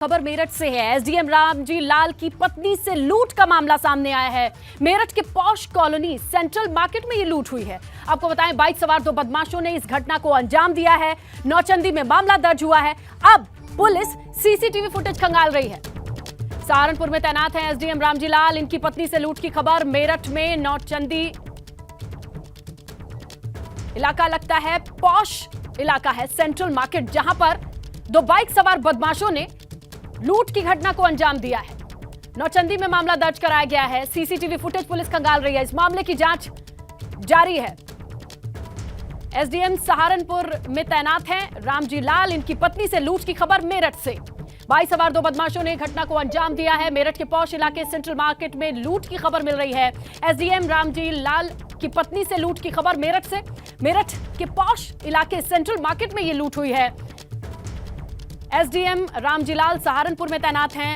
खबर मेरठ से है। एसडीएम रामजी लाल की पत्नी से लूट का मामला सामने आया है। मेरठ के पॉश कॉलोनी सेंट्रल मार्केट में ये लूट हुई है। आपको बताएं, बाइक सवार दो बदमाशों ने इस घटना को अंजाम दिया है। नौचंदी में मामला दर्ज हुआ है। अब पुलिस सीसीटीवी फुटेज खंगाल रही है। सहारनपुर में तैनात है एसडीएम रामजी लाल। इनकी पत्नी से लूट की खबर। मेरठ में नौचंदी इलाका लगता है, पॉश इलाका है सेंट्रल मार्केट, जहां पर दो बाइक सवार बदमाशों ने लूट की घटना को अंजाम दिया है। नौचंदी में मामला दर्ज कराया गया है। सीसीटीवी फुटेज पुलिस खंगाल रही है। इस मामले की जांच जारी है। एसडीएम सहारनपुर में तैनात हैं रामजी लाल। इनकी पत्नी से लूट की खबर मेरठ से। बाइक सवार दो बदमाशों ने घटना को अंजाम दिया है। मेरठ के पौष इलाके सेंट्रल मार्केट में लूट की खबर मिल रही है। एसडीएम रामजी लाल की पत्नी से लूट की खबर मेरठ से। मेरठ के पौष इलाके सेंट्रल मार्केट में यह लूट हुई है। एसडीएम रामजी लाल सहारनपुर में तैनात हैं।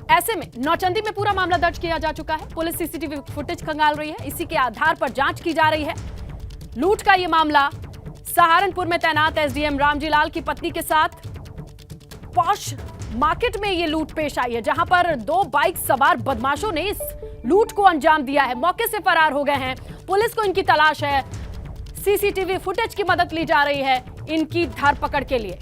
ऐसे में नौचंदी में पूरा मामला दर्ज किया जा चुका है। पुलिस सीसीटीवी फुटेज खंगाल रही है। इसी के आधार पर जांच की जा रही है। लूट का यह मामला सहारनपुर में तैनात एसडीएम रामजी लाल की पत्नी के साथ पॉश मार्केट में यह लूट पेश आई है, जहां पर दो बाइक सवार बदमाशों ने इस लूट को अंजाम दिया है। मौके से फरार हो गए हैं। पुलिस को इनकी तलाश है। सीसीटीवी फुटेज की मदद ली जा रही है इनकी धरपकड़ के लिए।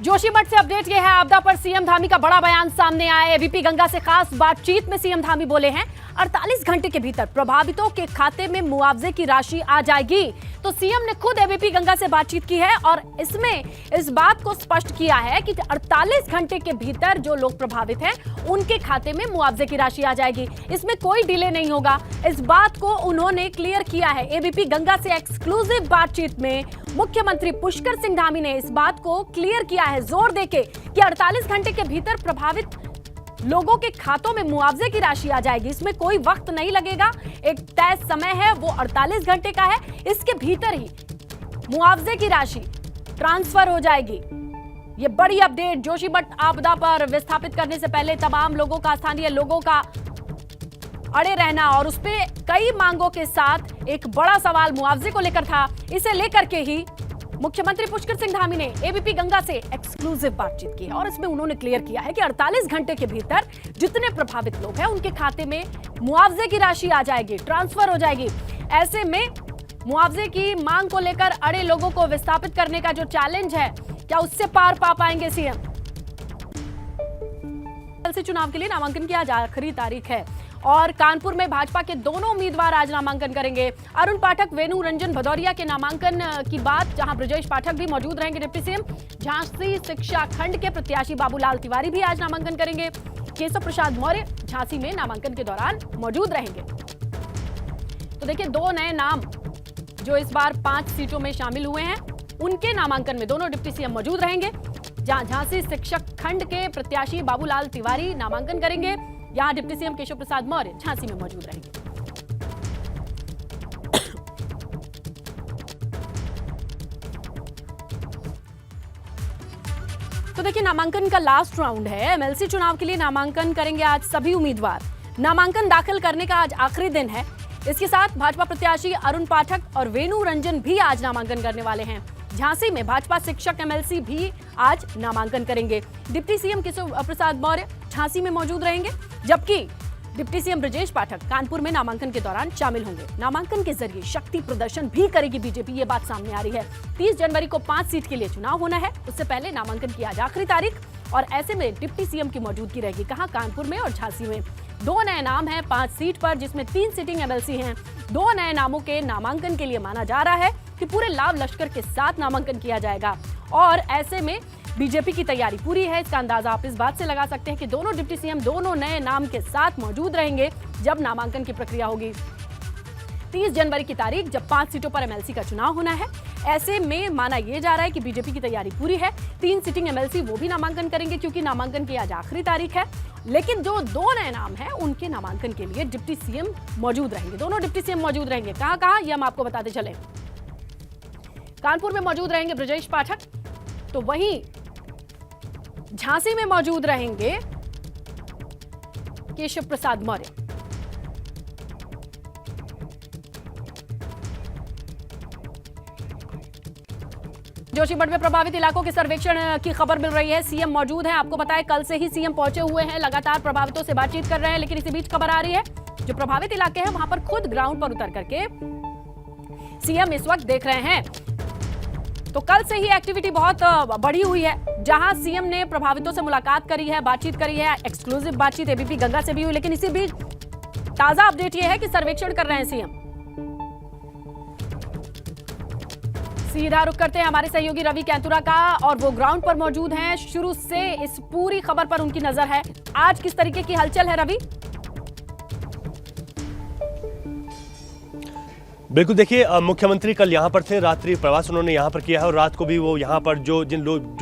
जोशीमठ से अपडेट यह है, आपदा पर सीएम धामी का बड़ा बयान सामने आया है। एबीपी गंगा से खास बातचीत में सीएम धामी बोले हैं 48 घंटे के भीतर प्रभावितों के खाते में मुआवजे की राशि आ जाएगी। तो सीएम ने खुद एबीपी गंगा से बातचीत की है और इसमें इस बात को स्पष्ट किया है कि 48 घंटे के भीतर जो लोग प्रभावित हैं उनके खाते में मुआवजे की राशि आ जाएगी। इसमें कोई डिले नहीं होगा। इस बात को उन्होंने क्लियर किया है। एबीपी गंगा से एक्सक्लूसिव बातचीत में मुख्यमंत्री पुष्कर सिंह धामी ने इस बात को क्लियर किया है, जोर देके कि 48 घंटे के भीतर प्रभावित लोगों के खातों में मुआवजे की राशि आ जाएगी। इसमें कोई वक्त नहीं लगेगा। एक तय समय है, वो 48 घंटे का है। इसके भीतर ही मुआवजे की राशि ट्रांसफर हो जाएगी। ये बड़ी अपडेट जोशीमठ आपदा पर विस्थापित करने से पहले तमाम लोगों का, स्थानीय लोगों का अड़े रहना और उस पे कई मांगों के साथ एक बड़ा सवाल मुआवजे को लेकर था। इसे लेकर के ही मुख्यमंत्री पुष्कर सिंह धामी ने एबीपी गंगा से एक्सक्लूसिव बातचीत की है और इसमें उन्होंने क्लियर किया है कि 48 घंटे के भीतर जितने प्रभावित लोग हैं उनके खाते में मुआवजे की राशि आ जाएगी, ट्रांसफर हो जाएगी। ऐसे में मुआवजे की मांग को लेकर अड़े लोगों को विस्थापित करने का जो चैलेंज है, क्या उससे पार पा पाएंगे सीएम? चुनाव के लिए नामांकन की आज आखिरी तारीख है और कानपुर में भाजपा के दोनों उम्मीदवार आज नामांकन करेंगे। अरुण पाठक, वेणु रंजन भदौरिया के नामांकन की बात, जहां ब्रजेश पाठक भी मौजूद रहेंगे डिप्टी सीएम। झांसी शिक्षा खंड के प्रत्याशी बाबूलाल तिवारी भी आज नामांकन करेंगे। केशव प्रसाद मौर्य झांसी में नामांकन के दौरान मौजूद रहेंगे। तो देखिए, दो नए नाम जो इस बार 5 सीटों में शामिल हुए हैं, उनके नामांकन में दोनों डिप्टी सीएम मौजूद रहेंगे। जहां झांसी शिक्षक खंड के प्रत्याशी बाबूलाल तिवारी नामांकन करेंगे, यहां डिप्टी सीएम केशव प्रसाद मौर्य झांसी में मौजूद रहेंगे। तो देखिए, नामांकन का लास्ट राउंड है। एमएलसी चुनाव के लिए नामांकन करेंगे आज सभी उम्मीदवार। नामांकन दाखिल करने का आज आखिरी दिन है। इसके साथ भाजपा प्रत्याशी अरुण पाठक और वेणु रंजन भी आज नामांकन करने वाले हैं। झांसी में भाजपा शिक्षक एमएलसी भी आज नामांकन करेंगे। डिप्टी सीएम केशव प्रसाद मौर्य झांसी में मौजूद रहेंगे, जबकि डिप्टी सीएम ब्रजेश पाठक कानपुर में नामांकन के दौरान शामिल होंगे। नामांकन के जरिए शक्ति प्रदर्शन भी करेगी बीजेपी, ये बात सामने आ रही है। 30 जनवरी को 5 सीट के लिए चुनाव होना है। उससे पहले नामांकन की आज आखिरी तारीख और ऐसे में डिप्टी सीएम की मौजूदगी रहेगी कहां? कानपुर में और झांसी में। 2 नए नाम हैं 5 सीट पर, जिसमें 3 सिटिंग एमएलसी हैं। 2 नए नामों के नामांकन के लिए माना जा रहा है कि पूरे लाव लश्कर के साथ नामांकन किया जाएगा और ऐसे में बीजेपी की तैयारी पूरी है। इसका अंदाजा आप इस बात से लगा सकते हैं कि दोनों डिप्टी सीएम दोनों नए नाम के साथ मौजूद रहेंगे जब नामांकन की प्रक्रिया होगी। 30 जनवरी की तारीख जब 5 सीटों पर एमएलसी का चुनाव होना है। ऐसे में माना यह जा रहा है कि बीजेपी की तैयारी पूरी है। 3 सिटिंग एमएलसी वो भी नामांकन करेंगे क्योंकि नामांकन की आज आखिरी तारीख है। लेकिन जो 2 नए नाम हैं उनके नामांकन के लिए डिप्टी सीएम मौजूद रहेंगे। दोनों डिप्टी सीएम मौजूद रहेंगे। कहां कहां, ये हम आपको बताते चले। कानपुर में मौजूद रहेंगे ब्रजेश पाठक, तो वहीं झांसी में मौजूद रहेंगे केशव प्रसाद मौर्य। जोशीमठ में प्रभावित इलाकों के सर्वेक्षण की खबर मिल रही है। सीएम मौजूद हैं। आपको बताएं कल से ही सीएम पहुंचे हुए हैं, लगातार प्रभावितों से बातचीत कर रहे हैं। लेकिन इसी बीच खबर आ रही है जो प्रभावित इलाके हैं वहां पर खुद ग्राउंड पर उतर करके सीएम इस वक्त देख रहे हैं। तो कल से ही एक्टिविटी बहुत बढ़ी हुई है, जहां सीएम ने प्रभावितों से मुलाकात करी है, बातचीत करी है। एक्सक्लूसिव बातचीत एबीपी गंगा से भी हुई। लेकिन इसी बीच ताजा अपडेट यह है कि सर्वेक्षण कर रहे हैं सीएम। सीधा रुख करते हैं हमारे सहयोगी रवि कैंतुरा का, और वो ग्राउंड पर मौजूद हैं। शुरू से इस पूरी खबर पर उनकी नजर है। आज किस तरीके की हलचल है रवि? बिल्कुल, देखिए मुख्यमंत्री कल यहाँ पर थे, रात्रि प्रवास उन्होंने यहाँ पर किया है और रात को भी वो यहाँ पर जो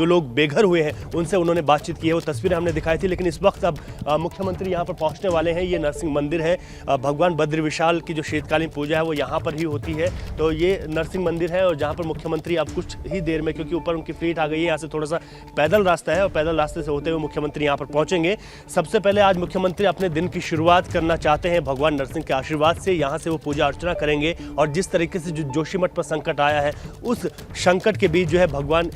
लोग बेघर हुए हैं उनसे उन्होंने बातचीत की है। वो तस्वीरें हमने दिखाई थी। लेकिन इस वक्त अब मुख्यमंत्री यहाँ पर पहुँचने वाले हैं। ये नरसिंह मंदिर है, भगवान बद्र विशाल की जो शीतकालीन पूजा है वो यहाँ पर ही होती है। तो ये नरसिंह मंदिर है और जहाँ पर मुख्यमंत्री अब कुछ ही देर में, क्योंकि ऊपर उनकी फ्लीट आ गई है, यहाँ से थोड़ा सा पैदल रास्ता है और पैदल रास्ते से होते हुए मुख्यमंत्री यहाँ पर पहुँचेंगे। सबसे पहले आज मुख्यमंत्री अपने दिन की शुरुआत करना चाहते हैं भगवान नरसिंह के आशीर्वाद से। यहाँ से वो पूजा अर्चना करेंगे और जिस तरीके से जो जोशीमठ पर संकट आया है उस संकट के बीच जो है भगवान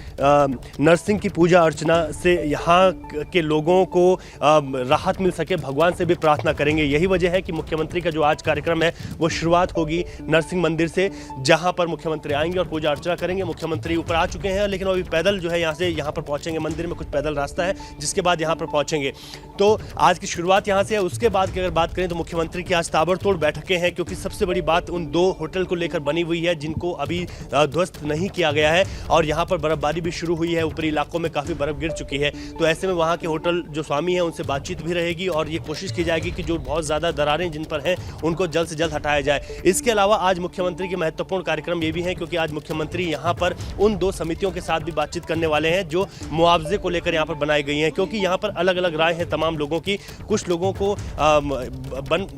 नरसिंह की पूजा अर्चना से यहाँ के लोगों को राहत मिल सके, भगवान से भी प्रार्थना करेंगे। यही वजह है कि मुख्यमंत्री का जो आज कार्यक्रम है वो शुरुआत होगी नरसिंह मंदिर से, जहाँ पर मुख्यमंत्री आएंगे और पूजा अर्चना करेंगे। मुख्यमंत्री ऊपर आ चुके हैं लेकिन अभी पैदल जो है यहाँ से यहाँ पर पहुँचेंगे। मंदिर में कुछ पैदल रास्ता है जिसके बाद यहाँ पर पहुँचेंगे। तो आज की शुरुआत यहाँ से है। उसके बाद की अगर बात करें तो मुख्यमंत्री की आज ताबड़तोड़ बैठकें हैं, क्योंकि सबसे बड़ी बात उन 2 होटल को लेकर बनी हुई है जिनको अभी ध्वस्त नहीं किया गया है और यहाँ पर बर्फबारी भी शुरू हुई है। ऊपरी इलाकों में काफ़ी बर्फ गिर चुकी है। तो ऐसे में वहाँ के होटल जो स्वामी हैं उनसे बातचीत भी रहेगी और ये कोशिश की जाएगी कि जो बहुत ज़्यादा दरारें जिन पर हैं उनको जल्द से जल्द हटाया जाए। इसके अलावा आज मुख्यमंत्री के महत्वपूर्ण कार्यक्रम ये भी हैं, क्योंकि आज मुख्यमंत्री यहाँ पर उन 2 समितियों के साथ भी बातचीत करने वाले हैं जो मुआवजे को लेकर यहाँ पर बनाई गई हैं। क्योंकि यहाँ पर अलग अलग राय है तमाम लोगों की। कुछ लोगों को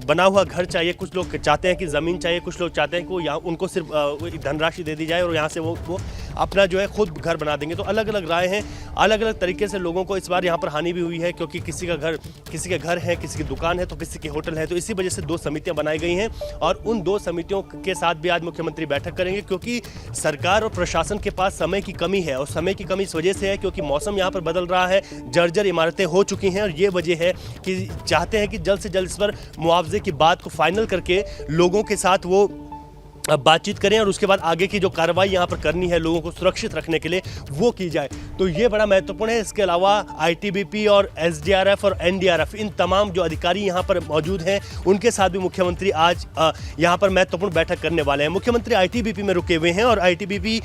बना हुआ घर चाहिए, कुछ लोग चाहते हैं कि ज़मीन चाहिए, कुछ लोग चाहते हैं कि यहाँ उनको सिर्फ धनराशि दे दी जाए और यहाँ से वो अपना जो है खुद घर बना देंगे। तो अलग अलग राय हैं, अलग अलग तरीके से लोगों को इस बार यहाँ पर हानि भी हुई है, क्योंकि किसी के घर है, किसी की दुकान है तो किसी के होटल है। तो इसी वजह से 2 समितियाँ बनाई गई हैं और उन 2 समितियों के साथ भी आज मुख्यमंत्री बैठक करेंगे, क्योंकि सरकार और प्रशासन के पास समय की कमी है। और समय की कमी इस वजह से है क्योंकि मौसम यहाँ पर बदल रहा है, जर्जर इमारतें हो चुकी हैं और ये वजह है कि चाहते हैं कि जल्द से जल्द इस पर मुआवजे की बात को फाइनल करके लोगों के साथ वो बातचीत करें और उसके बाद आगे की जो कार्रवाई यहाँ पर करनी है लोगों को सुरक्षित रखने के लिए वो की जाए। तो ये बड़ा महत्वपूर्ण है। इसके अलावा आईटीबीपी और एसडीआरएफ और एनडीआरएफ इन तमाम जो अधिकारी यहाँ पर मौजूद हैं उनके साथ भी मुख्यमंत्री आज यहाँ पर महत्वपूर्ण बैठक करने वाले हैं। मुख्यमंत्री आईटीबीपी में रुके हुए हैं और आईटीबीपी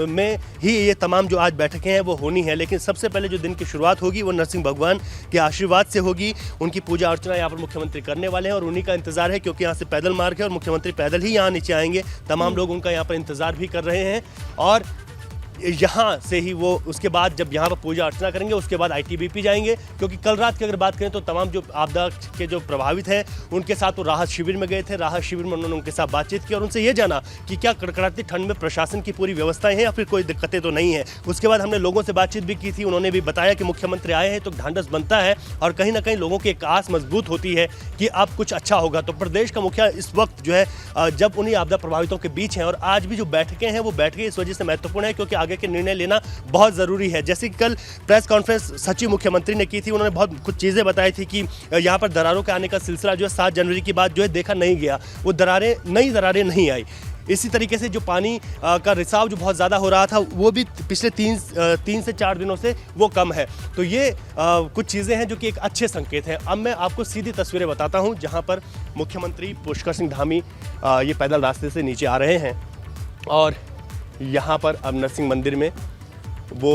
में ही ये तमाम जो आज बैठकें हैं वो होनी है। लेकिन सबसे पहले जो दिन की शुरुआत होगी वो नरसिंह भगवान के आशीर्वाद से होगी। उनकी पूजा अर्चना यहाँ पर मुख्यमंत्री करने वाले हैं और उन्हीं का इंतजार है, क्योंकि यहाँ से पैदल मार्ग है और मुख्यमंत्री पैदल ही यहाँ नीचे आएंगे। तमाम लोग उनका यहाँ पर इंतजार भी कर रहे हैं और यहाँ से ही वो उसके बाद जब यहाँ पर पूजा अर्चना करेंगे उसके बाद आईटीबीपी जाएंगे, क्योंकि कल रात की अगर बात करें तो तमाम जो आपदा के जो प्रभावित हैं उनके साथ वो राहत शिविर में गए थे। राहत शिविर में उन्होंने उनके साथ बातचीत की और उनसे ये जाना कि क्या कड़कड़ाती ठंड में प्रशासन की पूरी व्यवस्थाएं हैं या फिर कोई दिक्कतें तो नहीं है। उसके बाद हमने लोगों से बातचीत भी की थी, उन्होंने भी बताया कि मुख्यमंत्री आए हैं तो ढांढस बनता है और कहीं ना कहीं लोगों की एक आस मजबूत होती है कि अब कुछ अच्छा होगा। तो प्रदेश का मुखिया इस वक्त जो है जब उन्हीं आपदा प्रभावितों के बीच हैं और आज भी जो बैठकें हैं वो बैठकें इस वजह से महत्वपूर्ण है क्योंकि आगे के निर्णय लेना बहुत ज़रूरी है। जैसे कि कल प्रेस कॉन्फ्रेंस सचिव मुख्यमंत्री ने की थी, उन्होंने बहुत कुछ चीज़ें बताई थी कि यहाँ पर दरारों के आने का सिलसिला जो है 7 जनवरी की बाद जो है देखा नहीं गया, वो नई दरारें नहीं आई। इसी तरीके से जो पानी का रिसाव जो बहुत ज़्यादा हो रहा था वो भी पिछले 3 से 4 दिनों से वो कम है। तो ये कुछ चीज़ें हैं जो कि एक अच्छे संकेत हैं। अब मैं आपको सीधी तस्वीरें बताता हूँ जहाँ पर मुख्यमंत्री पुष्कर सिंह धामी ये पैदल रास्ते से नीचे आ रहे हैं और यहाँ पर अब नरसिंह मंदिर में वो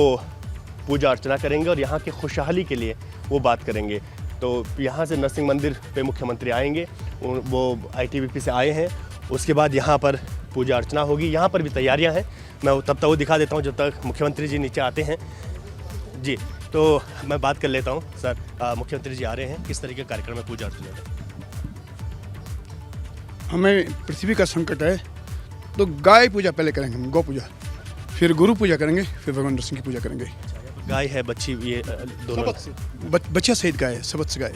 पूजा अर्चना करेंगे और यहाँ की खुशहाली के लिए वो बात करेंगे। तो यहाँ से नरसिंह मंदिर पे मुख्यमंत्री आएंगे, वो आईटीबीपी से आए हैं। उसके बाद यहाँ पर पूजा अर्चना होगी। यहाँ पर भी तैयारियाँ हैं, मैं तब तक वो दिखा देता हूँ जब तक मुख्यमंत्री जी नीचे आते हैं। जी, तो मैं बात कर लेता हूँ। सर, मुख्यमंत्री जी आ रहे हैं, किस तरीके का कार्यक्रम है पूजा अर्चना में? हमें पृथ्वी का संकट है तो गाय पूजा पहले करेंगे, हम गौ पूजा, फिर गुरु पूजा करेंगे, फिर भगवान नरसिंह की पूजा करेंगे। गाय है, बच्ची, ये दोनों बच्चा सहित गाय है, सबत से गाय।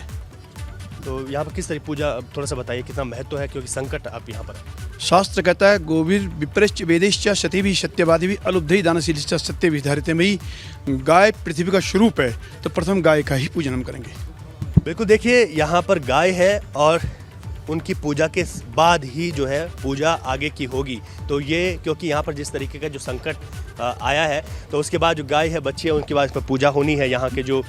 तो यहाँ पर किस तरह पूजा थोड़ा सा बताइए, कितना महत्व है क्योंकि संकट आप यहाँ पर शास्त्र कहता है गोवीर विप्रश्च वेदेश्च सतीभिः सत्यवादिभिः अलुब्धैः दानशीलिश्च सत्यभिः धारितमयी। गाय पृथ्वी का स्वरूप है, तो प्रथम गाय का ही पूजन हम करेंगे। बिल्कुल, देखिए यहाँ पर गाय है और उनकी पूजा के बाद ही जो है पूजा आगे की होगी। तो ये क्योंकि यहाँ पर जिस तरीके का जो संकट आया है, तो उसके बाद जो गाय है, बच्ची है, उनके बाद इस पर पूजा होनी है। यहाँ के जो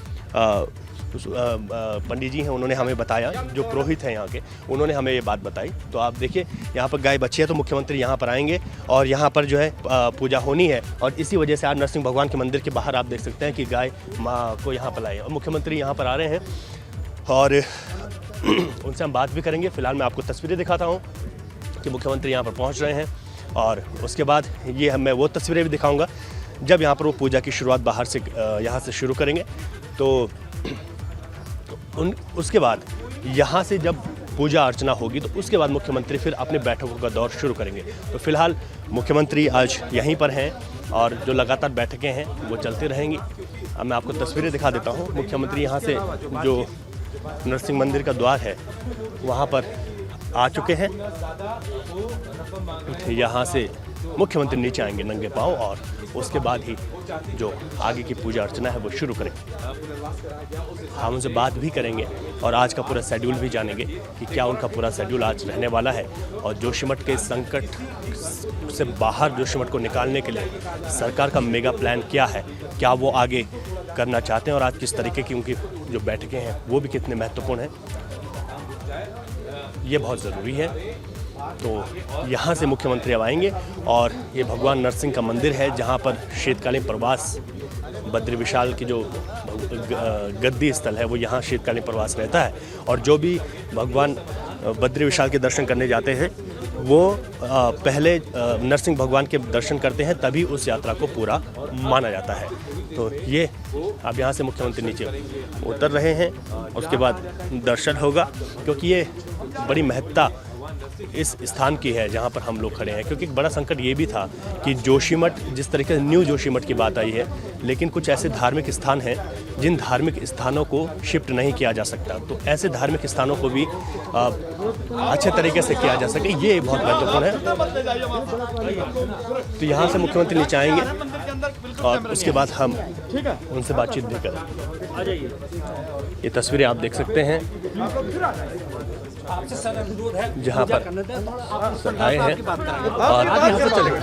पंडित जी हैं उन्होंने हमें बताया, जो पुरोहित हैं यहाँ के, उन्होंने हमें ये बात बताई। तो आप देखिए यहाँ पर गाय बच्ची है, तो मुख्यमंत्री यहाँ पर आएंगे और यहाँ पर जो है पूजा होनी है। और इसी वजह से आज नरसिंह भगवान के मंदिर के बाहर आप देख सकते हैं कि गाय माँ को यहाँ पर लाई और मुख्यमंत्री यहाँ पर आ रहे हैं और उनसे हम बात भी करेंगे। फिलहाल मैं आपको तस्वीरें दिखाता हूँ कि मुख्यमंत्री यहाँ पर पहुँच रहे हैं और उसके बाद ये मैं वो तस्वीरें भी दिखाऊंगा जब यहाँ पर वो पूजा की शुरुआत बाहर से यहाँ से शुरू करेंगे। तो उसके बाद यहाँ से जब पूजा अर्चना होगी तो उसके बाद मुख्यमंत्री फिर अपने बैठकों का दौर शुरू करेंगे। तो फिलहाल मुख्यमंत्री आज यहीं पर हैं और जो लगातार बैठकें हैं वो चलती रहेंगी। अब मैं आपको तस्वीरें दिखा देता हूँ। मुख्यमंत्री यहाँ से जो नरसिंह मंदिर का द्वार है वहाँ पर आ चुके हैं। यहाँ से मुख्यमंत्री नीचे आएंगे नंगे पांव और उसके बाद ही जो आगे की पूजा अर्चना है वो शुरू करेंगे। हम उनसे बात भी करेंगे और आज का पूरा शेड्यूल भी जानेंगे कि क्या उनका पूरा शेड्यूल आज रहने वाला है और जोशीमठ के संकट से बाहर जोशीमठ को निकालने के लिए सरकार का मेगा प्लान क्या है, क्या वो आगे करना चाहते हैं और आज किस तरीके की उनकी जो बैठकें हैं वो भी कितने महत्वपूर्ण हैं, ये बहुत ज़रूरी है। तो यहाँ से मुख्यमंत्री अब आएंगे और ये भगवान नरसिंह का मंदिर है जहाँ पर शीतकालीन प्रवास बद्री विशाल की जो गद्दी स्थल है वो यहाँ शीतकालीन प्रवास रहता है और जो भी भगवान बद्री विशाल के दर्शन करने जाते हैं वो पहले नरसिंह भगवान के दर्शन करते हैं, तभी उस यात्रा को पूरा माना जाता है। तो ये अब यहाँ से मुख्यमंत्री नीचे उतर रहे हैं, उसके बाद दर्शन होगा क्योंकि ये बड़ी महत्ता इस स्थान की है जहाँ पर हम लोग खड़े हैं। क्योंकि एक बड़ा संकट ये भी था कि जोशीमठ जिस तरीके से न्यू जोशीमठ की बात आई है, लेकिन कुछ ऐसे धार्मिक स्थान हैं जिन धार्मिक स्थानों को शिफ्ट नहीं किया जा सकता। तो ऐसे धार्मिक स्थानों को भी अच्छे तरीके से किया जा सके, ये बहुत महत्वपूर्ण है। तो यहाँ से मुख्यमंत्री नीचे आएंगे और उसके बाद हम उनसे बातचीत भी करें। ये तस्वीरें आप देख सकते हैं जहाँ पर आए हैं और यहाँ पर चलेंगे।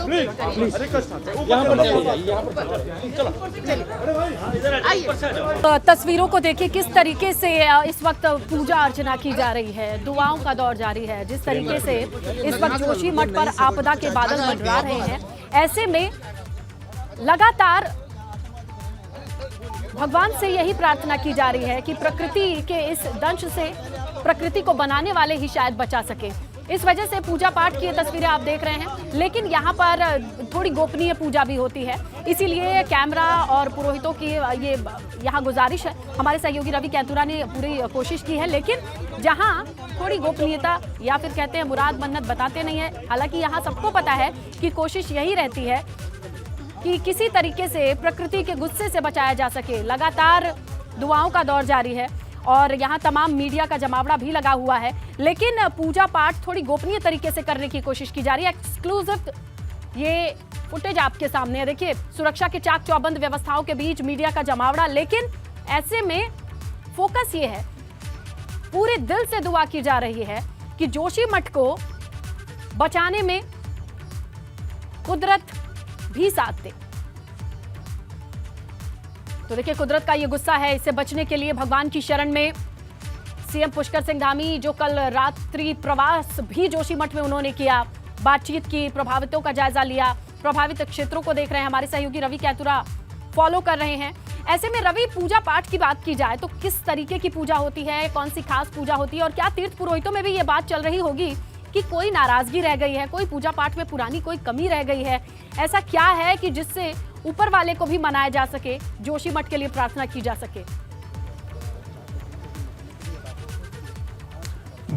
तो तस्वीरों को देखिए किस तरीके से इस वक्त पूजा अर्चना की जा रही है, दुआओं का दौर जारी है। जिस तरीके से इस वक्त जोशीमठ पर आपदा के बादल मंडरा रहे हैं, ऐसे में लगातार भगवान से यही प्रार्थना की जा रही है कि प्रकृति के इस दंश से प्रकृति को बनाने वाले ही शायद बचा सके। इस वजह से पूजा पाठ की ये तस्वीरें आप देख रहे हैं, लेकिन यहाँ पर थोड़ी गोपनीय पूजा भी होती है, इसीलिए कैमरा और पुरोहितों की ये यहाँ गुजारिश है। हमारे सहयोगी रवि कैंतुरा ने पूरी कोशिश की है, लेकिन जहाँ थोड़ी गोपनीयता या फिर कहते हैं मुराद मन्नत बताते नहीं है। हालांकि यहाँ सबको पता है कि कोशिश यही रहती है कि किसी तरीके से प्रकृति के गुस्से से बचाया जा सके। लगातार दुआओं का दौर जारी है और यहाँ तमाम मीडिया का जमावड़ा भी लगा हुआ है, लेकिन पूजा पाठ थोड़ी गोपनीय तरीके से करने की कोशिश की जा रही है। एक्सक्लूसिव ये फुटेज आपके सामने है। देखिए, सुरक्षा के चाक चौबंद व्यवस्थाओं के बीच मीडिया का जमावड़ा, लेकिन ऐसे में फोकस ये है, पूरे दिल से दुआ की जा रही है कि जोशीमठ को बचाने में कुदरत भी साथ दे। तो देखिए, कुदरत का ये गुस्सा है, इससे बचने के लिए भगवान की शरण में सीएम पुष्कर सिंह धामी, जो कल रात्रि प्रवास भी जोशीमठ में उन्होंने किया, बातचीत की, प्रभावितों का जायजा लिया, प्रभावित क्षेत्रों को देख रहे हैं। हमारे सहयोगी रवि कैंतुरा फॉलो कर रहे हैं। ऐसे में रवि, पूजा पाठ की बात की जाए तो किस तरीके की पूजा होती है, कौन सी खास पूजा होती है और क्या तीर्थ पुरोहितों में भी ये बात चल रही होगी कि कोई नाराजगी रह गई है, कोई पूजा पाठ में पुरानी कोई कमी रह गई है? ऐसा क्या है कि जिससे ऊपर वाले को भी मनाया जा सके, जोशीमठ के लिए प्रार्थना की जा सके?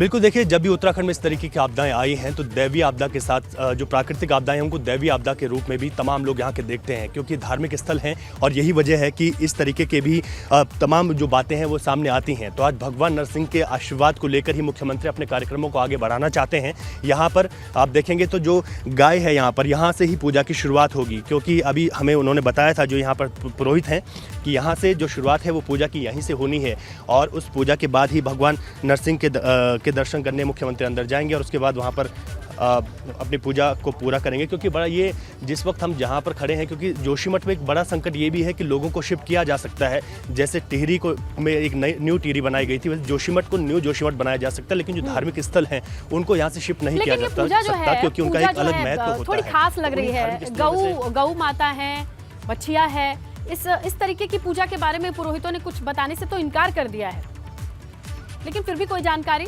बिल्कुल, देखिए जब भी उत्तराखंड में इस तरीके की आपदाएं आई हैं तो दैवीय आपदा के साथ जो प्राकृतिक आपदाएं हैं उनको दैवीय आपदा के रूप में भी तमाम लोग यहाँ के देखते हैं, क्योंकि धार्मिक स्थल हैं और यही वजह है कि इस तरीके के भी तमाम जो बातें हैं वो सामने आती हैं। तो आज भगवान नरसिंह के आशीर्वाद को लेकर ही मुख्यमंत्री अपने कार्यक्रमों को आगे बढ़ाना चाहते हैं। यहाँ पर आप देखेंगे तो जो गाय है यहाँ से ही पूजा की शुरुआत होगी, क्योंकि अभी हमें उन्होंने बताया था जो यहाँ पर पुरोहित हैं कि यहाँ से जो शुरुआत है वो पूजा की यहीं से होनी है और उस पूजा के बाद ही भगवान नरसिंह के दर्शन करने मुख्यमंत्री अंदर जाएंगे और उसके बाद वहाँ पर अपनी पूजा को पूरा करेंगे। क्योंकि बड़ा ये जिस वक्त हम जहाँ पर खड़े हैं, क्योंकि जोशीमठ में एक बड़ा संकट ये भी है कि लोगों को शिफ्ट किया जा सकता है। जैसे टिहरी को में एक न्यू टिहरी बनाई गई थी, वैसे जोशीमठ को न्यू जोशीमठ बनाया जा सकता है, लेकिन जो धार्मिक स्थल हैं उनको यहाँ से शिफ्ट नहीं किया जा सकता, क्योंकि उनका एक अलग महत्व होता है। थोड़ी खास लग रही है, गौ माता है, बछिया है, इस तरीके की पूजा के बारे में पुरोहितों ने कुछ बताने से तो इनकार कर दिया है, लेकिन फिर भी कोई जानकारी?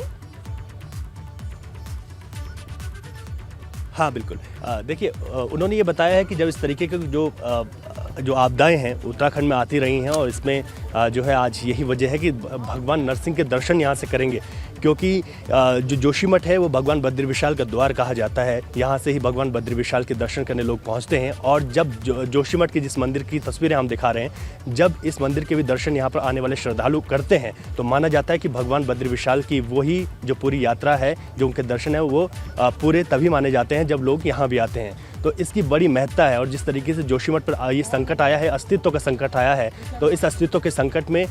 हाँ बिल्कुल, देखिए उन्होंने ये बताया है कि जब इस तरीके के जो आपदाएं हैं उत्तराखंड में आती रही हैं और इसमें जो है आज यही वजह है कि भगवान नरसिंह के दर्शन यहाँ से करेंगे, क्योंकि जो जोशीमठ है वो भगवान बद्री विशाल का द्वार कहा जाता है। यहाँ से ही भगवान बद्री विशाल के दर्शन करने लोग पहुँचते हैं और जब जोशीमठ की जिस मंदिर की तस्वीरें हम दिखा रहे हैं, जब इस मंदिर के भी दर्शन यहाँ पर आने वाले श्रद्धालु करते हैं तो माना जाता है कि भगवान बद्री विशाल की वही जो पूरी यात्रा है, जो उनके दर्शन है वो पूरे तभी माने जाते हैं जब लोग यहाँ भी आते हैं। तो इसकी बड़ी महत्ता है और जिस तरीके से जोशीमठ पर ये संकट आया है, अस्तित्व का संकट आया है, तो इस अस्तित्व के संकट में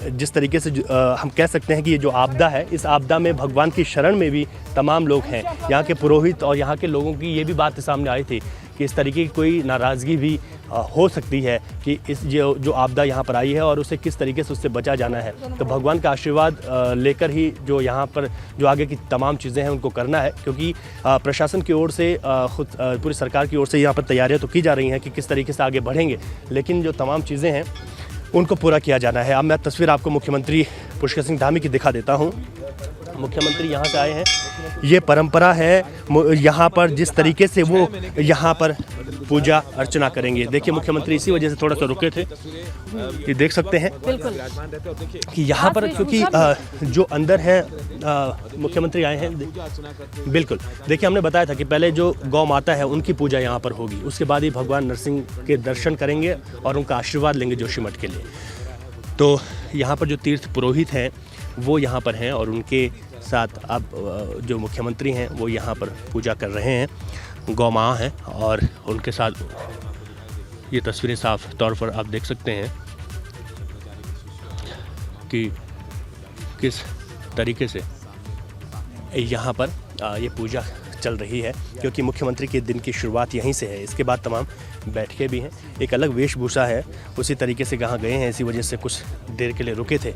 जिस तरीके से हम कह सकते हैं कि ये जो आपदा है, इस आपदा में भगवान की शरण में भी तमाम लोग हैं। यहाँ के पुरोहित और यहाँ के लोगों की ये भी बात सामने आई थी कि इस तरीके की कोई नाराज़गी भी हो सकती है कि इस जो आपदा यहाँ पर आई है और उसे किस तरीके से उससे बचा जाना है। तो भगवान का आशीर्वाद लेकर ही जो यहाँ पर जो आगे की तमाम चीज़ें हैं उनको करना है, क्योंकि प्रशासन की ओर से खुद पूरी सरकार की ओर से यहाँ पर तैयारियाँ तो की जा रही हैं कि किस तरीके से आगे बढ़ेंगे, लेकिन जो तमाम चीज़ें हैं उनको पूरा किया जाना है। अब मैं तस्वीर आपको मुख्यमंत्री पुष्कर सिंह धामी की दिखा देता हूँ। मुख्यमंत्री यहाँ से आए हैं, ये परंपरा है यहाँ पर जिस तरीके से वो यहाँ पर पूजा अर्चना करेंगे। देखिए मुख्यमंत्री इसी वजह से थोड़ा सा रुके थे, ये देख सकते हैं कि यहाँ पर क्योंकि जो अंदर है मुख्यमंत्री आए हैं। बिल्कुल, देखिए हमने बताया था कि पहले जो गौ माता है उनकी पूजा यहाँ पर होगी, उसके बाद ही भगवान नरसिंह के दर्शन करेंगे और उनका आशीर्वाद लेंगे जोशीमठ के लिए। तो यहाँ पर जो तीर्थ पुरोहित हैं वो यहाँ पर हैं और उनके साथ अब जो मुख्यमंत्री हैं वो यहाँ पर पूजा कर रहे हैं, गौ माँ हैं और उनके साथ ये तस्वीरें साफ तौर पर आप देख सकते हैं कि किस तरीके से यहाँ पर ये पूजा चल रही है, क्योंकि मुख्यमंत्री के दिन की शुरुआत यहीं से है। इसके बाद तमाम बैठकें भी हैं, एक अलग वेशभूषा है, उसी तरीके से कहाँ गए हैं, इसी वजह से कुछ देर के लिए रुके थे।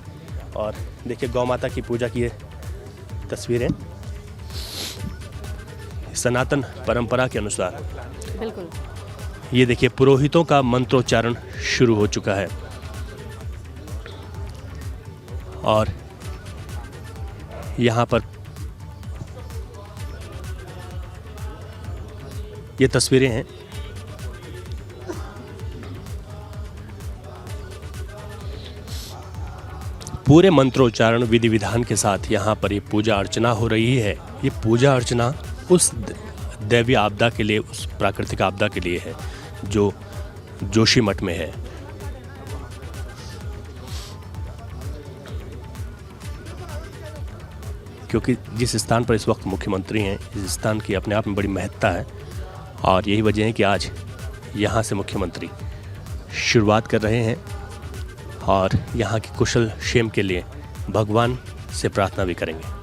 और देखिए गौ माता की पूजा की ये तस्वीरें सनातन परंपरा के अनुसार। बिल्कुल, ये देखिए पुरोहितों का मंत्रोच्चारण शुरू हो चुका है और यहाँ पर ये तस्वीरें हैं। पूरे मंत्रोच्चारण विधि विधान के साथ यहाँ पर ये पूजा अर्चना हो रही है। ये पूजा अर्चना उस दैवीय आपदा के लिए, उस प्राकृतिक आपदा के लिए है जो जोशीमठ में है। क्योंकि जिस स्थान पर इस वक्त मुख्यमंत्री हैं, इस स्थान की अपने आप में बड़ी महत्ता है और यही वजह है कि आज यहाँ से मुख्यमंत्री शुरुआत कर रहे हैं और यहाँ की कुशल क्षेम के लिए भगवान से प्रार्थना भी करेंगे।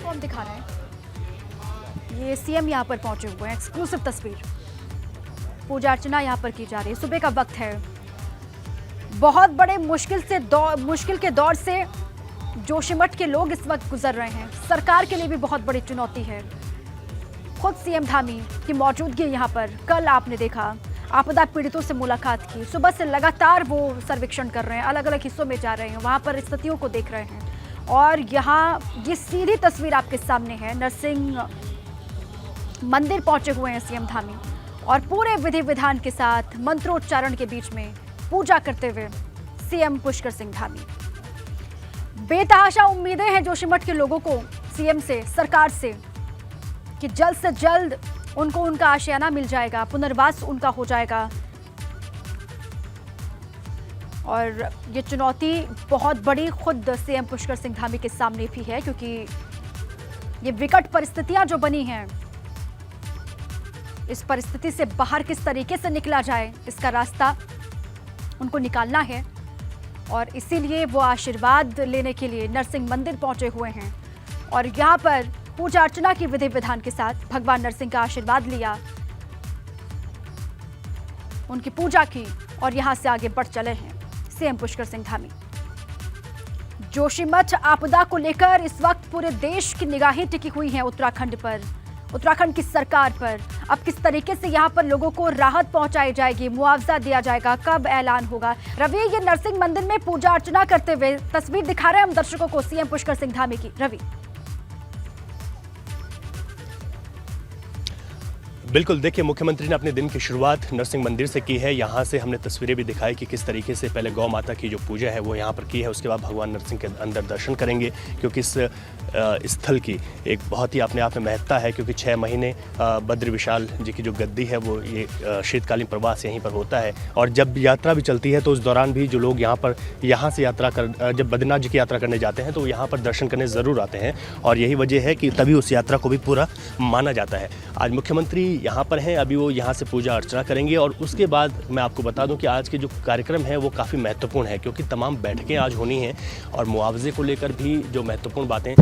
हम दिखा रहे हैं ये सीएम यहाँ पर पहुंचे हुए हैं, एक्सक्लूसिव तस्वीर। पूजा अर्चना यहाँ पर की जा रही है, सुबह का वक्त है। बहुत बड़े मुश्किल के दौर से जोशीमठ के लोग इस वक्त गुजर रहे हैं। सरकार के लिए भी बहुत बड़ी चुनौती है। खुद सीएम धामी की मौजूदगी यहाँ पर, कल आपने देखा आपदा पीड़ितों से मुलाकात की। सुबह से लगातार वो सर्वेक्षण कर रहे हैं, अलग अलग हिस्सों में जा रहे हैं, वहाँ पर स्थितियों को देख रहे हैं। और यहाँ ये सीधी तस्वीर आपके सामने है, नरसिंह मंदिर पहुंचे हुए हैं सीएम धामी और पूरे विधि विधान के साथ मंत्रोच्चारण के बीच में पूजा करते हुए सीएम पुष्कर सिंह धामी। बेतहाशा उम्मीदें हैं जोशीमठ के लोगों को सीएम से, सरकार से, कि जल्द से जल्द उनको उनका आशियाना मिल जाएगा, पुनर्वास उनका हो जाएगा। और ये चुनौती बहुत बड़ी खुद सीएम पुष्कर सिंह धामी के सामने भी है, क्योंकि ये विकट परिस्थितियां जो बनी हैं, इस परिस्थिति से बाहर किस तरीके से निकला जाए, इसका रास्ता उनको निकालना है। और इसीलिए वो आशीर्वाद लेने के लिए नरसिंह मंदिर पहुंचे हुए हैं और यहाँ पर पूजा अर्चना की विधि विधान के साथ भगवान नरसिंह का आशीर्वाद लिया, उनकी पूजा की और यहां से आगे बढ़ चले हैं सीएम पुष्कर सिंह धामी। जोशीमठ आपदा को लेकर इस वक्त पूरे देश की निगाहें टिकी हुई हैं उत्तराखंड पर, उत्तराखंड की सरकार पर। अब किस तरीके से यहां पर लोगों को राहत पहुंचाई जाएगी, मुआवजा दिया जाएगा, कब ऐलान होगा। रवि, ये नरसिंह मंदिर में पूजा अर्चना करते हुए तस्वीर दिखा रहे हैं हम दर्शकों को सीएम पुष्कर सिंह धामी की। रवि, बिल्कुल, देखिए मुख्यमंत्री ने अपने दिन की शुरुआत नरसिंह मंदिर से की है। यहाँ से हमने तस्वीरें भी दिखाई कि किस तरीके से पहले गौ माता की जो पूजा है वो यहाँ पर की है, उसके बाद भगवान नरसिंह के अंदर दर्शन करेंगे, क्योंकि इस स्थल की एक बहुत ही अपने आप में महत्ता है, क्योंकि 6 महीने बद्री विशाल जी की जो गद्दी है वो ये शीतकालीन प्रवास यहीं पर होता है। और जब यात्रा भी चलती है तो उस दौरान भी जो लोग यहाँ से यात्रा जब बद्रीनाथ जी की यात्रा करने जाते हैं तो यहाँ पर दर्शन करने ज़रूर आते हैं, और यही वजह है कि तभी उस यात्रा को भी पूरा माना जाता है। आज मुख्यमंत्री यहाँ पर हैं, अभी वो यहाँ से पूजा अर्चना करेंगे और उसके बाद मैं आपको बता दूं कि आज के जो कार्यक्रम है वो काफ़ी महत्वपूर्ण है, क्योंकि तमाम बैठकें आज होनी हैं और मुआवजे को लेकर भी जो महत्वपूर्ण बातें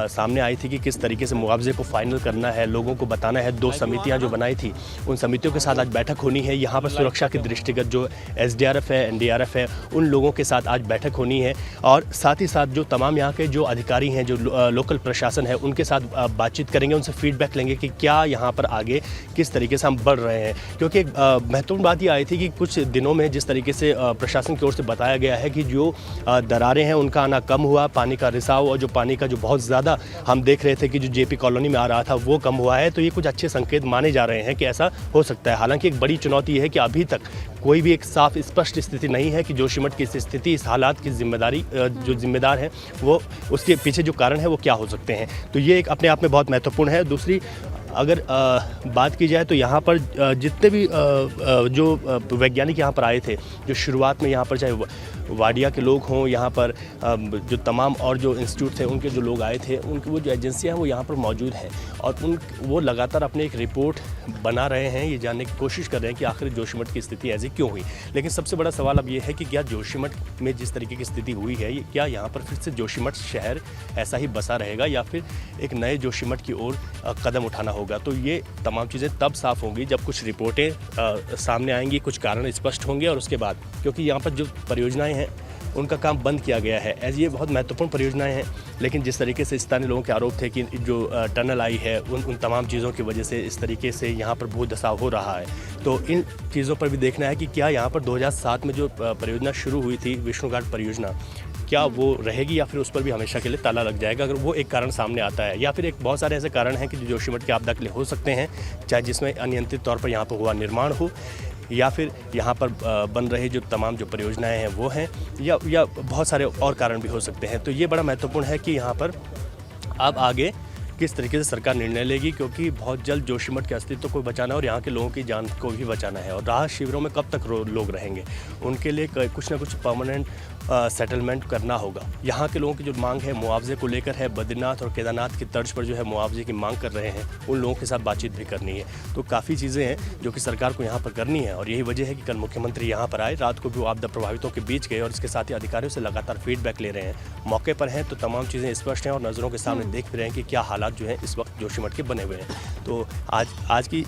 सामने आई थी कि किस तरीके से मुआवजे को फाइनल करना है, लोगों को बताना है। 2 समितियां जो बनाई थी उन समितियों के साथ आज बैठक होनी है। यहाँ पर सुरक्षा के दृष्टिगत जो SDRF है, NDRF है, उन लोगों के साथ आज बैठक होनी है, और साथ ही साथ जो तमाम यहाँ के जो अधिकारी हैं, जो लोकल प्रशासन है, उनके साथ बातचीत करेंगे, उनसे फीडबैक लेंगे कि क्या यहाँ पर आगे किस तरीके से हम बढ़ रहे हैं। क्योंकि एक महत्वपूर्ण बात ये आई थी कि कुछ दिनों में जिस तरीके से प्रशासन की ओर से बताया गया है कि जो दरारें हैं उनका आना कम हुआ, पानी का रिसाव और जो पानी का जो बहुत ज़्यादा हम देख रहे थे कि जो JP कॉलोनी में आ रहा था वो कम हुआ है, तो ये कुछ अच्छे संकेत माने जा रहे हैं कि ऐसा हो सकता है। हालांकि एक बड़ी चुनौती ये है कि अभी तक कोई भी एक साफ स्पष्ट स्थिति नहीं है कि जोशीमठ की इस स्थिति, इस हालात की जिम्मेदारी जो जिम्मेदार हैं वो उसके पीछे जो कारण है वो क्या हो सकते हैं। तो ये एक अपने आप में बहुत महत्वपूर्ण है। दूसरी अगर बात की जाए तो यहाँ पर जितने भी जो वैज्ञानिक यहाँ पर आए थे, जो शुरुआत में यहाँ पर चाहे वाडिया के लोग हों, यहाँ पर जो तमाम और जो इंस्टीट्यूट थे उनके जो लोग आए थे, उनकी वो जो एजेंसियाँ हैं वो यहाँ पर मौजूद हैं और वो लगातार अपने एक रिपोर्ट बना रहे हैं, ये जानने की कोशिश कर रहे हैं कि आखिर जोशीमठ की स्थिति ऐसी क्यों हुई। लेकिन सबसे बड़ा सवाल अब ये है कि क्या जोशीमठ में जिस तरीके की स्थिति हुई है, क्या यहाँ पर फिर से जोशीमठ शहर ऐसा ही बसा रहेगा या फिर एक नए जोशीमठ की ओर कदम उठाना होगा। तो ये तमाम चीज़ें तब साफ़ होंगी जब कुछ रिपोर्टें सामने आएंगी, कुछ कारण स्पष्ट होंगे, और उसके बाद, क्योंकि यहाँ पर जो परियोजनाएं हैं उनका काम बंद किया गया है। ऐसी ये बहुत महत्वपूर्ण परियोजनाएं हैं, लेकिन जिस तरीके से स्थानीय लोगों के आरोप थे कि जो टनल आई है उन तमाम चीज़ों की वजह से इस तरीके से यहाँ पर भू धसाव हो रहा है। तो इन चीज़ों पर भी देखना है कि क्या यहाँ पर 2007 में जो परियोजना शुरू हुई थी, विष्णुघाट परियोजना, क्या वो रहेगी या फिर उस पर भी हमेशा के लिए ताला लग जाएगा, अगर वो एक कारण सामने आता है। या फिर एक बहुत सारे ऐसे कारण हैं कि जो जोशीमठ के आपदा के लिए हो सकते हैं, चाहे जिसमें अनियंत्रित तौर पर यहाँ पर हुआ निर्माण हो, या फिर यहाँ पर बन रहे जो तमाम जो परियोजनाएं हैं वो हैं, या बहुत सारे और कारण भी हो सकते हैं। तो ये बड़ा महत्वपूर्ण है कि यहाँ पर अब आगे किस तरीके से सरकार निर्णय लेगी, क्योंकि बहुत जल्द जोशीमठ के अस्तित्व को बचाना है और यहाँ के लोगों की जान को भी बचाना है। और राहत शिविरों में कब तक लोग रहेंगे, उनके लिए कुछ ना कुछ परमानेंट सेटलमेंट करना होगा। यहाँ के लोगों की जो मांग है मुआवजे को लेकर है, बद्रीनाथ और केदारनाथ की तर्ज पर जो है मुआवजे की मांग कर रहे हैं, उन लोगों के साथ बातचीत भी करनी है। तो काफ़ी चीज़ें हैं जो कि सरकार को यहाँ पर करनी है और यही वजह है कि कल मुख्यमंत्री यहाँ पर आए, रात को भी वो आपदा प्रभावितों के बीच गए और इसके साथ ही अधिकारियों से लगातार फीडबैक ले रहे हैं। मौके पर हैं तो तमाम चीज़ें स्पष्ट हैं और नज़रों के सामने देख भी रहे हैं कि क्या हालात जो हैं इस वक्त जोशीमठ के बने हुए हैं। तो आज की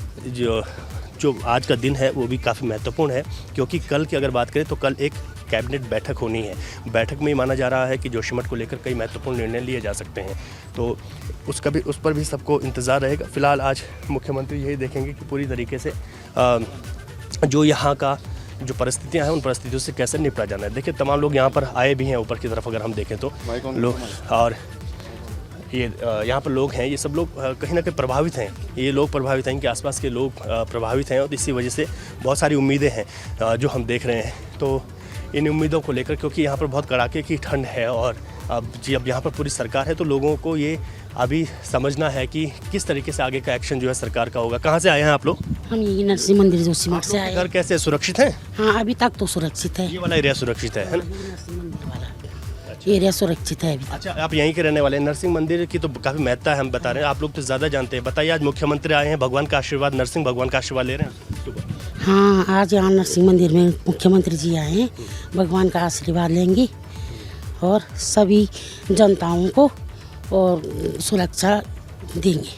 जो आज का दिन है वो भी काफ़ी महत्वपूर्ण है, क्योंकि कल की अगर बात करें तो कल एक कैबिनेट बैठक होनी है। बैठक में माना जा रहा है कि जोशीमठ को लेकर कई महत्वपूर्ण निर्णय लिए जा सकते हैं, तो उस पर भी सबको इंतज़ार रहेगा। फ़िलहाल आज मुख्यमंत्री यही देखेंगे कि पूरी तरीके से जो यहाँ का जो परिस्थितियाँ हैं उन परिस्थितियों से कैसे निपटा जाना है। देखिए तमाम लोग यहाँ पर आए भी हैं, ऊपर की तरफ अगर हम देखें तो लोग, और ये यहाँ पर लोग हैं, ये सब लोग कहीं ना कहीं प्रभावित हैं। ये लोग प्रभावित हैं, इनके आसपास के लोग प्रभावित हैं और इसी वजह से बहुत सारी उम्मीदें हैं जो हम देख रहे हैं। तो इन उम्मीदों को लेकर, क्योंकि यहाँ पर बहुत कड़ाके की ठंड है और अब यहाँ पर पूरी सरकार है, तो लोगों को ये अभी समझना है कि किस तरीके से आगे का एक्शन जो है सरकार का होगा। कहाँ से आए हैं आप लोग? हम ये नरसिंह मंदिर जोशीमठ से आए। घर कैसे सुरक्षित है? हाँ, अभी तक तो सुरक्षित है। ये वाला एरिया सुरक्षित है ना? नरसिंह मंदिर वाला एरिया सुरक्षित है अभी। अच्छा, आप यहीं के रहने वाले हैं। नरसिंह मंदिर की तो काफ़ी महत्ता है, हम बता रहे हैं, आप लोग तो ज़्यादा जानते हैं। बताइए, आज मुख्यमंत्री आए हैं, भगवान का आशीर्वाद, नरसिंह भगवान का आशीर्वाद ले रहे हैं? हाँ, आज यहाँ नरसिंह मंदिर में मुख्यमंत्री जी आए हैं, भगवान का आशीर्वाद लेंगे और सभी जनताओं को और सुरक्षा देंगे।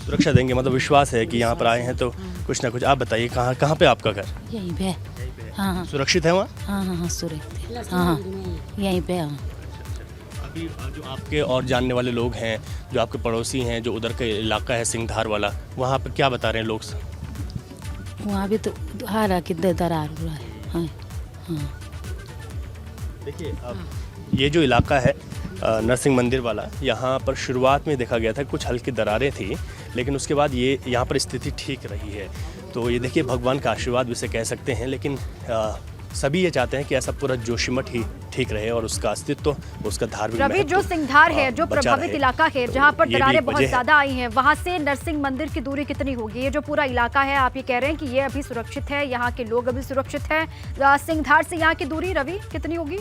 सुरक्षा देंगे, मतलब विश्वास है कि यहाँ पर आए हैं तो कुछ ना कुछ। आप बताइए, कहाँ पे आपका घर? यहीं पे। हाँ हाँ, सुरक्षित है वहाँ? हाँ हाँ हाँ, सुरक्षित। हाँ हाँ, यहीं पे। हाँ, अभी जो आपके और जानने वाले लोग हैं, जो आपके पड़ोसी हैं, जो उधर का इलाका है सिंगधार वाला, वहाँ पर क्या बता रहे हैं लोग? वहाँ भी तो हारा कि दरार हुआ है। हाँ हाँ, देखिए अब ये जो इलाका है नरसिंह मंदिर वाला, यहाँ पर शुरुआत में देखा गया था कुछ हल्की दरारें थी, लेकिन उसके बाद ये यहाँ पर स्थिति ठीक रही है। तो ये देखिए भगवान का आशीर्वाद भी इसे कह सकते हैं, लेकिन सभी ये चाहते हैं कि ऐसा पूरा जोशीमठ ही ठीक रहे और उसका अस्तित्व, उसका धार्मिक रवि, जो सिंगधार है, जो बचा प्रभावित रहे। इलाका है, जहाँ पर ये भी दरारें एक बहुत वजह है। ज्यादा आई हैं, वहाँ से नरसिंह मंदिर की दूरी कितनी होगी? ये जो पूरा इलाका है, आप ये कह रहे हैं कि ये अभी सुरक्षित है, यहाँ के लोग अभी सुरक्षित हैं, सिंगधार से यहाँ की दूरी रवि कितनी होगी?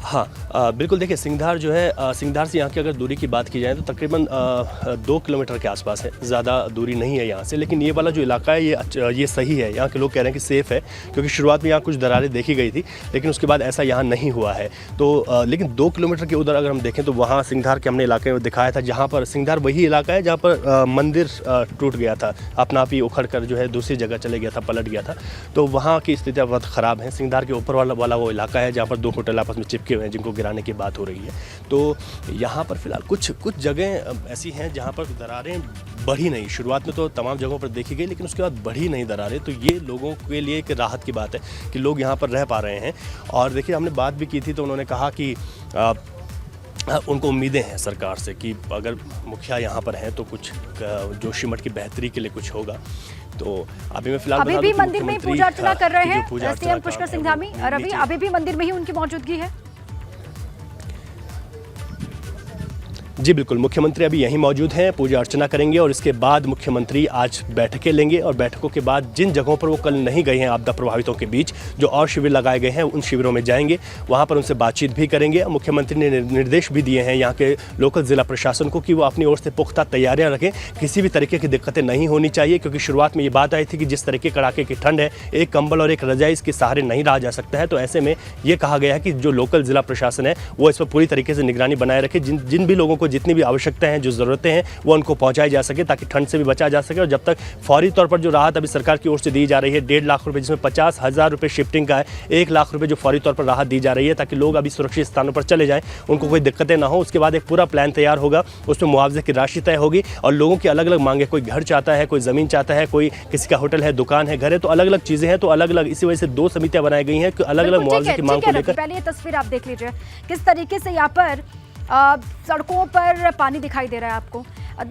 हाँ, बिल्कुल। देखिए सिंगधार जो है, सिंगधार से यहाँ की अगर दूरी की बात की जाए तो तकरीबन 2 किलोमीटर के आसपास है, ज़्यादा दूरी नहीं है यहाँ से। लेकिन ये वाला जो इलाका है ये सही है, यहाँ के लोग कह रहे हैं कि सेफ़ है, क्योंकि शुरुआत में यहाँ कुछ दरारें देखी गई थी, लेकिन उसके बाद ऐसा यहाँ नहीं हुआ है। तो लेकिन 2 किलोमीटर के उधर अगर हम देखें तो वहाँ सिंगधार के हमने इलाके में दिखाया था, जहाँ पर सिंगधार वही इलाका है जहाँ पर मंदिर टूट गया था, अपना आप ही उखड़ कर जो है दूसरी जगह चले गया था, पलट गया था। तो वहाँ की स्थितियाँ बहुत ख़राब हैं। सिंगधार के ऊपर वाला वो इलाका है जहाँ पर 2 होटल आपस में चिपके हुए हैं, जिनको गिराने की बात हो रही है। तो यहाँ पर फिलहाल कुछ जगह ऐसी हैं जहाँ पर दरारें बढ़ी नहीं। शुरुआत में तो तमाम जगहों पर देखी गई, लेकिन उसके बाद बढ़ी नहीं दरारें। तो ये लोगों के लिए एक राहत की बात है कि लोग यहाँ पर रह पा रहे हैं। और देखिए हमने बात भी की थी तो उन्होंने कहा कि उनको उम्मीदें हैं सरकार से कि अगर मुखिया यहाँ पर हैं तो कुछ जोशीमठ की बेहतरी के लिए कुछ होगा। तो अभी मैं फिलहाल अभी भी मंदिर में पूजा अर्चना कर रहे हैं पूजा सीएम पुष्कर सिंह धामी। रवि, अभी भी मंदिर में ही उनकी मौजूदगी है? जी बिल्कुल, मुख्यमंत्री अभी यहीं मौजूद हैं, पूजा अर्चना करेंगे और इसके बाद मुख्यमंत्री आज बैठकें लेंगे और बैठकों के बाद जिन जगहों पर वो कल नहीं गए हैं आपदा प्रभावितों के बीच, जो और शिविर लगाए गए हैं, उन शिविरों में जाएंगे, वहां पर उनसे बातचीत भी करेंगे। मुख्यमंत्री ने निर्देश भी दिए हैं यहाँ के लोकल ज़िला प्रशासन को कि वो अपनी ओर से पुख्ता तैयारियाँ रखें, किसी भी तरीके की दिक्कतें नहीं होनी चाहिए, क्योंकि शुरुआत में ये बात आई थी कि जिस तरीके कड़ाके की ठंड है, एक कंबल और एक रजाई इसके सहारे नहीं रहा जा सकता है। तो ऐसे में ये कहा गया है कि जो लोकल ज़िला प्रशासन है वो इस पर पूरी तरीके से निगरानी बनाए रखे, जिन भी लोगों को जितनी भी आवश्यकता हैं, जो ज़रूरतें हैं, वो उनको पहुंचाई जा सके, ताकि ठंड से भी बचा जा सके। और जब तक फौरी तौर पर जो राहत अभी सरकार की ओर से दी जा रही है 1.5 लाख रुपए, जिसमें 50,000 रुपये शिफ्टिंग का है, 1 लाख रुपए जो फौरी तौर पर राहत दी जा रही है, ताकि लोग अभी सुरक्षित स्थानों पर चले जाएं, उनको कोई दिक्कतें ना हो। उसके बाद एक पूरा प्लान तैयार होगा, उसमें मुआवजे की राशि तय होगी और लोगों की अलग अलग मांगे, कोई घर चाहता है, कोई ज़मीन चाहता है, कोई किसी का होटल है, दुकान है, घर है, तो अलग अलग चीज़ें हैं। तो अलग अलग इसी वजह से 2 समितियां बनाई गई हैं कि अलग अलग मुआवजे की मांग को लेकर। पहले ये तस्वीर आप देख लीजिए, किस तरीके से यहाँ पर सड़कों पर पानी दिखाई दे रहा है आपको।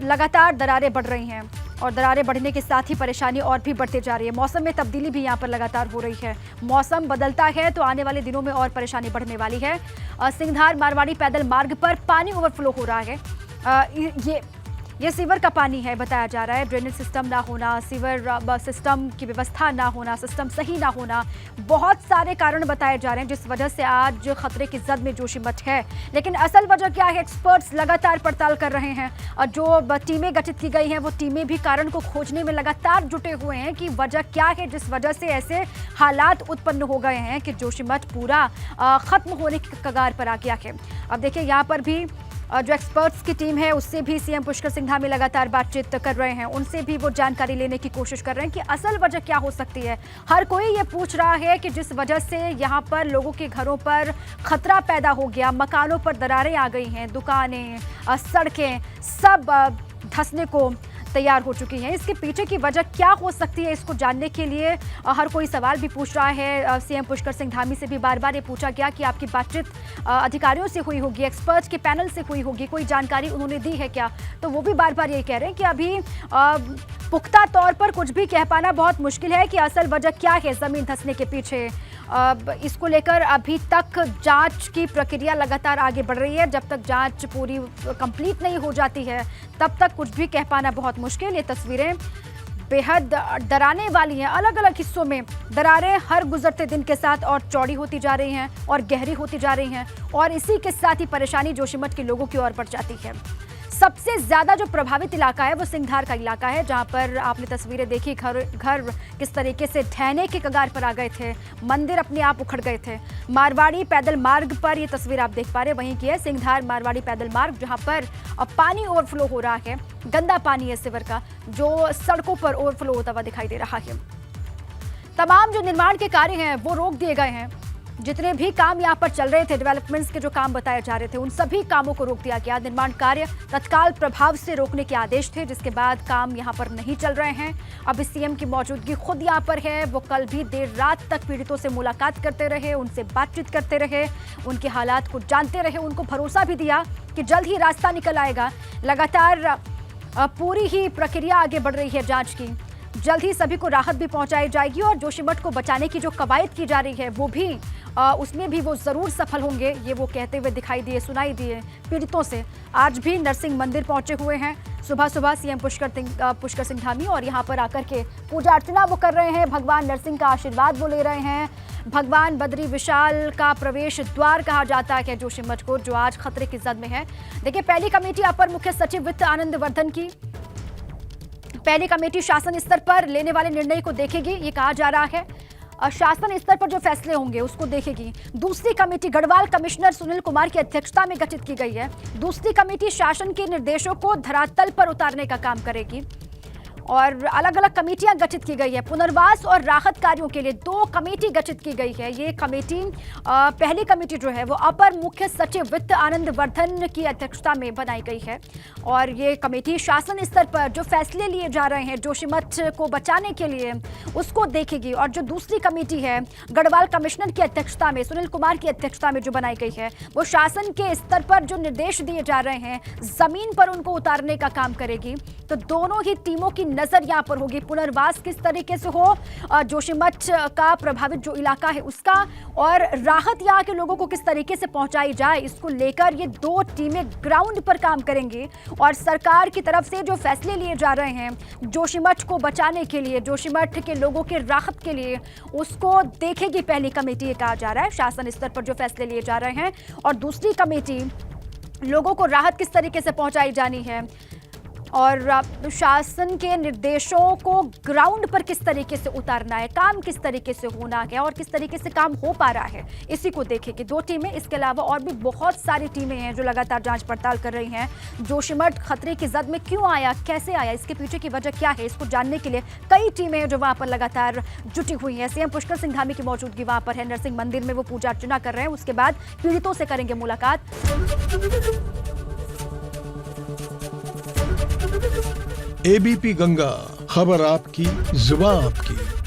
लगातार दरारें बढ़ रही हैं और दरारें बढ़ने के साथ ही परेशानी और भी बढ़ती जा रही है। मौसम में तब्दीली भी यहाँ पर लगातार हो रही है, मौसम बदलता है तो आने वाले दिनों में और परेशानी बढ़ने वाली है। सिंगधार मारवाड़ी पैदल मार्ग पर पानी ओवरफ्लो हो रहा है। ये ये सीवर का पानी है, बताया जा रहा है। ड्रेनेज सिस्टम ना होना, सीवर सिस्टम की व्यवस्था ना होना, सिस्टम सही ना होना, बहुत सारे कारण बताए जा रहे हैं जिस वजह से आज खतरे की जद में जोशीमठ है। लेकिन असल वजह क्या है, एक्सपर्ट्स लगातार पड़ताल कर रहे हैं और जो टीमें गठित की गई हैं वो टीमें भी कारण को खोजने में लगातार जुटे हुए हैं कि वजह क्या है जिस वजह से ऐसे हालात उत्पन्न हो गए हैं कि जोशीमठ पूरा खत्म होने की कगार पर आ गया है। अब देखिए यहाँ पर भी जो एक्सपर्ट्स की टीम है उससे भी सीएम पुष्कर सिंह धामी लगातार बातचीत कर रहे हैं, उनसे भी वो जानकारी लेने की कोशिश कर रहे हैं कि असल वजह क्या हो सकती है। हर कोई ये पूछ रहा है कि जिस वजह से यहाँ पर लोगों के घरों पर खतरा पैदा हो गया, मकानों पर दरारें आ गई हैं, दुकानें, सड़कें सब धंसने को तैयार हो चुकी हैं, इसके पीछे की वजह क्या हो सकती है, इसको जानने के लिए हर कोई सवाल भी पूछ रहा है। सीएम पुष्कर सिंह धामी से भी बार बार ये पूछा गया कि आपकी बातचीत अधिकारियों से हुई होगी, एक्सपर्ट्स के पैनल से हुई होगी, कोई जानकारी उन्होंने दी है क्या, तो वो भी बार बार यही कह रहे हैं कि अभी पुख्ता तौर पर कुछ भी कह पाना बहुत मुश्किल है कि असल वजह क्या है ज़मीन धंसने के पीछे। इसको लेकर अभी तक जांच की प्रक्रिया लगातार आगे बढ़ रही है। जब तक जांच पूरी कंप्लीट नहीं हो जाती है तब तक कुछ भी कह पाना बहुत मुश्किल। ये तस्वीरें बेहद डराने वाली हैं। अलग अलग हिस्सों में दरारें हर गुजरते दिन के साथ और चौड़ी होती जा रही हैं और गहरी होती जा रही हैं और इसी के साथ ही परेशानी जोशीमठ के लोगों की ओर बढ़ जाती है। सबसे ज़्यादा जो प्रभावित इलाका है वो सिंघधार का इलाका है, जहां पर आपने तस्वीरें देखी, घर किस तरीके से ढहने के कगार पर आ गए थे, मंदिर अपने आप उखड़ गए थे। मारवाड़ी पैदल मार्ग पर ये तस्वीर आप देख पा रहे हैं, वहीं की है सिंघधार मारवाड़ी पैदल मार्ग, जहां पर पानी ओवरफ्लो हो रहा है, गंदा पानी है सिवर का जो सड़कों पर ओवरफ्लो होता हुआ दिखाई दे रहा है। तमाम जो निर्माण के कार्य हैं वो रोक दिए गए हैं। जितने भी काम यहाँ पर चल रहे थे, डेवलपमेंट्स के जो काम बताए जा रहे थे, उन सभी कामों को रोक दिया गया। निर्माण कार्य तत्काल प्रभाव से रोकने के आदेश थे, जिसके बाद काम यहाँ पर नहीं चल रहे हैं। अब सीएम की मौजूदगी खुद यहाँ पर है। वो कल भी देर रात तक पीड़ितों से मुलाकात करते रहे, उनसे बातचीत करते रहे, उनके हालात को जानते रहे, उनको भरोसा भी दिया कि जल्द ही रास्ता निकल आएगा। लगातार पूरी ही प्रक्रिया आगे बढ़ रही है जाँच की, जल्द ही सभी को राहत भी पहुंचाई जाएगी और जोशीमठ को बचाने की जो कवायद की जा रही है वो भी उसमें भी वो ज़रूर सफल होंगे, ये वो कहते हुए दिखाई दिए, सुनाई दिए पीड़ितों से। आज भी नरसिंह मंदिर पहुंचे हुए हैं सुबह सुबह सीएम पुष्कर सिंह धामी और यहाँ पर आकर के पूजा अर्चना वो कर रहे हैं, भगवान नरसिंह का आशीर्वाद वो ले रहे हैं। भगवान बद्री विशाल का प्रवेश द्वार कहा जाता है जोशीमठ को, जो आज खतरे की जद में है। देखिए, पहली कमेटी अपर मुख्य सचिव वित्त आनंद वर्धन की पहली कमेटी शासन स्तर पर लेने वाले निर्णय को देखेगी, ये कहा जा रहा है। शासन स्तर पर जो फैसले होंगे उसको देखेगी। दूसरी कमेटी गढ़वाल कमिश्नर सुनील कुमार की अध्यक्षता में गठित की गई है। दूसरी कमेटी शासन के निर्देशों को धरातल पर उतारने का काम करेगी और अलग अलग कमेटियां गठित की गई है। पुनर्वास और राहत कार्यों के लिए 2 कमेटी गठित की गई है। ये कमेटी पहली कमेटी जो है वो अपर मुख्य सचिव वित्त आनंद वर्धन की अध्यक्षता में बनाई गई है और ये कमेटी शासन स्तर पर जो फैसले लिए जा रहे हैं जोशीमठ को बचाने के लिए उसको देखेगी। और जो दूसरी कमेटी है गढ़वाल कमिश्नर की अध्यक्षता में, सुनील कुमार की अध्यक्षता में जो बनाई गई है, वो शासन के स्तर पर जो निर्देश दिए जा रहे हैं जमीन पर उनको उतारने का काम करेगी। तो दोनों ही टीमों की नजर यहाँ पर होगी। पुनर्वास किस तरीके से हो जोशीमठ का प्रभावित जो इलाका है उसका, और राहत यहाँ के लोगों को किस तरीके से पहुंचाई जाए, इसको लेकर ये 2 टीमें ग्राउंड पर काम करेंगी और सरकार की तरफ से जो फैसले लिए जा रहे हैं जोशीमठ को बचाने के लिए, जोशीमठ के लोगों के राहत के लिए, उसको देखेगी पहली कमेटी, ये कहा जा रहा है। शासन स्तर पर जो फैसले लिए जा रहे हैं और दूसरी कमेटी लोगों को राहत किस तरीके से पहुंचाई जानी है और शासन के निर्देशों को ग्राउंड पर किस तरीके से उतारना है, काम किस तरीके से होना है और किस तरीके से काम हो पा रहा है, इसी को देखेगी 2 टीमें। इसके अलावा और भी बहुत सारी टीमें हैं जो लगातार जांच पड़ताल कर रही हैं। जोशीमठ खतरे की जद में क्यों आया, कैसे आया, इसके पीछे की वजह क्या है, इसको जानने के लिए कई टीमें हैं जो वहाँ पर लगातार जुटी हुई हैं। सीएम पुष्कर सिंह धामी की मौजूदगी वहाँ पर है। नरसिंह मंदिर में वो पूजा अर्चना कर रहे हैं, उसके बाद पीड़ितों से करेंगे मुलाकात। एबीपी गंगा, खबर आपकी, जुबान आपकी।